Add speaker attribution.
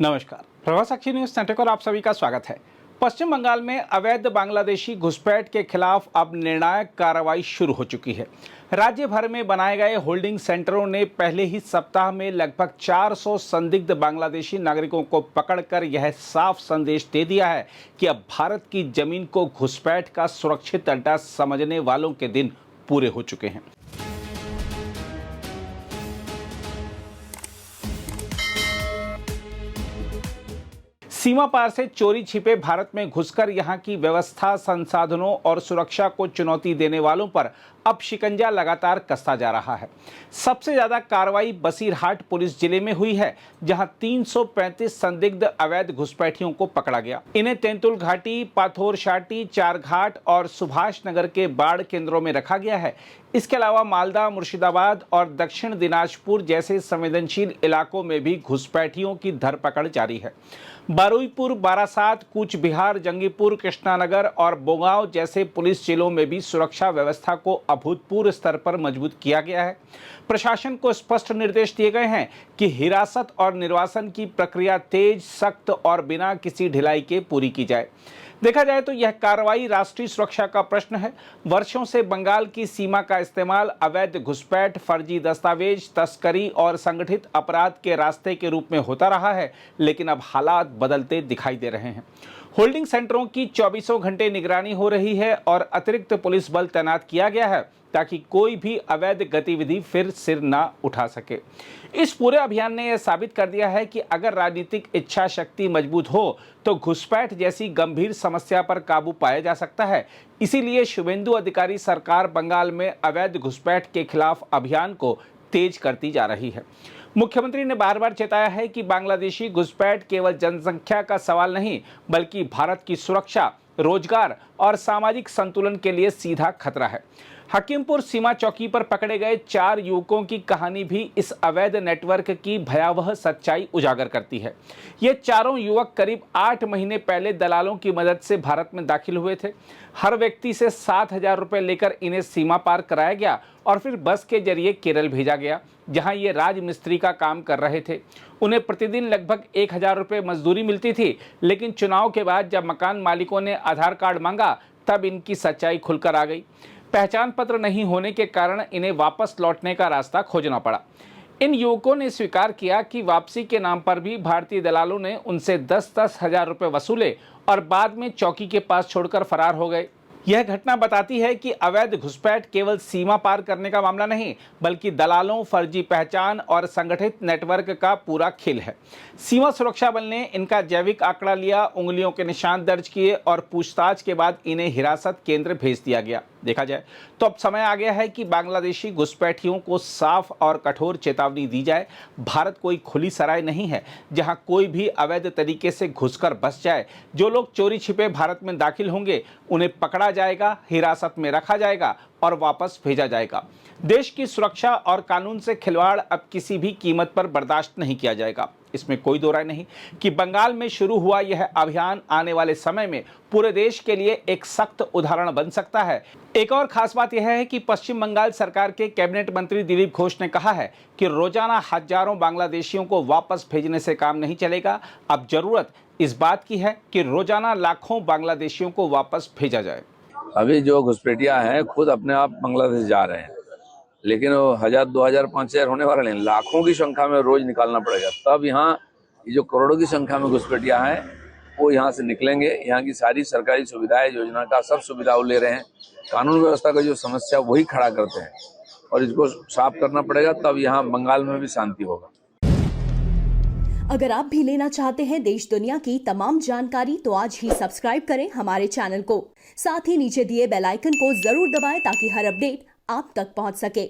Speaker 1: नमस्कार, प्रभात साक्षी news network और आप सभी का स्वागत है। पश्चिम बंगाल में अवैध बांग्लादेशी घुसपैठ के खिलाफ अब निर्णायक कार्रवाई शुरू हो चुकी है। राज्य भर में बनाए गए होल्डिंग सेंटरों ने पहले ही सप्ताह में लगभग 400 संदिग्ध बांग्लादेशी नागरिकों को पकड़कर यह साफ संदेश दे दिया है कि अब भारत की जमीन को घुसपैठ का सुरक्षित अड्डा समझने वालों के दिन पूरे हो चुके हैं। सीमा पार से चोरी छिपे भारत में घुसकर यहां की व्यवस्था, संसाधनों और सुरक्षा को चुनौती देने वालों पर अब शिकंजा लगातार कसता जा रहा है। सबसे ज्यादा कार्रवाई बसीरहाट पुलिस जिले में हुई है, जहां 335 संदिग्ध अवैध घुसपैठियों को पकड़ा गया। इन्हें तेंतुल घाटी, पाथोरशाटी, चारघाट और सुभाष नगर के बाढ़ केंद्रों में रखा गया है। इसके अलावा मालदा, मुर्शिदाबाद और दक्षिण दिनाजपुर जैसे संवेदनशील इलाकों में भी घुसपैठियों की धरपकड़ जारी है। बारुईपुर, बारासात, कूच बिहार, जंगीपुर, कृष्णानगर और बोगांव जैसे पुलिस जिलों में भी सुरक्षा व्यवस्था को अभूतपूर्व स्तर पर मजबूत किया गया है। प्रशासन को स्पष्ट निर्देश दिए गए हैं कि हिरासत और निर्वासन की प्रक्रिया तेज, सख्त और बिना किसी ढिलाई के पूरी की जाए। देखा जाए तो यह कार्रवाई राष्ट्रीय सुरक्षा का प्रश्न है। वर्षों से बंगाल की सीमा का इस्तेमाल अवैध घुसपैठ, फर्जी दस्तावेज, तस्करी और संगठित अपराध के रास्ते के रूप में होता रहा है, लेकिन अब हालात बदलते दिखाई दे रहे हैं। होल्डिंग सेंटरों की 24 घंटे निगरानी हो रही है और अतिरिक्त पुलिस बल तैनात किया गया है ताकि कोई भी अवैध गतिविधि फिर सिर ना उठा सके। इस पूरे अभियान ने यह साबित कर दिया है कि अगर राजनीतिक इच्छा शक्ति मजबूत हो तो घुसपैठ जैसी गंभीर समस्या पर काबू पाया जा सकता है। इसीलिए शुभेंदु अधिकारी सरकार बंगाल में अवैध घुसपैठ के खिलाफ अभियान को तेज करती जा रही है। मुख्यमंत्री ने बार बार चेताया है कि बांग्लादेशी घुसपैठ केवल जनसंख्या का सवाल नहीं, बल्कि भारत की सुरक्षा, रोजगार और सामाजिक संतुलन के लिए सीधा खतरा है। हकीमपुर सीमा चौकी पर पकड़े गए 4 युवकों की कहानी भी इस अवैध नेटवर्क की भयावह सच्चाई उजागर करती है। ये चारों युवक करीब 8 महीने पहले दलालों की मदद से भारत में दाखिल हुए थे। हर व्यक्ति से 7,000 रुपये लेकर इन्हें सीमा पार कराया गया और फिर बस के जरिए केरल भेजा गया, जहां ये राजमिस्त्री का काम कर रहे थे। उन्हें प्रतिदिन लगभग 1,000 रुपये मजदूरी मिलती थी, लेकिन चुनाव के बाद जब मकान मालिकों ने आधार कार्ड मांगा तब इनकी सच्चाई खुलकर आ गई। पहचान पत्र नहीं होने के कारण इन्हें वापस लौटने का रास्ता खोजना पड़ा। इन युवकों ने स्वीकार किया कि वापसी के नाम पर भी भारतीय दलालों ने उनसे 10-10 हजार रुपये वसूले और बाद में चौकी के पास छोड़कर फरार हो गए। यह घटना बताती है कि अवैध घुसपैठ केवल सीमा पार करने का मामला नहीं, बल्कि दलालों, फर्जी पहचान और संगठित नेटवर्क का पूरा खेल है। सीमा सुरक्षा बल ने इनका जैविक आंकड़ा लिया, उंगलियों के निशान दर्ज किए और पूछताछ के बाद इन्हें हिरासत केंद्र भेज दिया गया। देखा जाए तो अब समय आ गया है कि बांग्लादेशी घुसपैठियों को साफ और कठोर चेतावनी दी जाए। भारत कोई खुली सराय नहीं है जहां कोई भी अवैध तरीके से घुसकर बस जाए। जो लोग चोरी छिपे भारत में दाखिल होंगे उन्हें पकड़ा जाएगा, हिरासत में रखा जाएगा और वापस भेजा जाएगा। देश की सुरक्षा और कानून से खिलवाड़ अब किसी भी कीमत पर बर्दाश्त नहीं किया जाएगा। इसमें कोई दो राय नहीं कि बंगाल में शुरू हुआ यह अभियान आने वाले समय में पूरे देश के लिए एक सख्त उदाहरण बन सकता है। एक और खास बात यह है कि पश्चिम बंगाल सरकार के कैबिनेट मंत्री दिलीप घोष ने कहा है कि रोजाना हजारों बांग्लादेशियों को वापस भेजने से काम नहीं चलेगा। अब जरूरत इस बात की है कि रोजाना लाखों बांग्लादेशियों को वापस भेजा जाए।
Speaker 2: अभी जो घुसपैठिया हैं खुद अपने आप बांग्लादेश जा रहे हैं, लेकिन वो 1,000, 2,000, 5,000 होने वाला नहीं, लाखों की संख्या में रोज निकालना पड़ेगा। तब यहाँ ये जो करोड़ों की संख्या में घुसपैठिया हैं वो यहाँ से निकलेंगे। यहाँ की सारी सरकारी सुविधाएं, योजना का सब सुविधा वो ले रहे हैं। कानून व्यवस्था का जो समस्या वही खड़ा करते हैं और इसको साफ करना पड़ेगा, तब यहाँ बंगाल में भी शांति होगा।
Speaker 3: अगर आप भी लेना चाहते हैं देश दुनिया की तमाम जानकारी तो आज ही सब्सक्राइब करें हमारे चैनल को। साथ ही नीचे दिए बेल आइकन को जरूर दबाएं ताकि हर अपडेट आप तक पहुंच सके।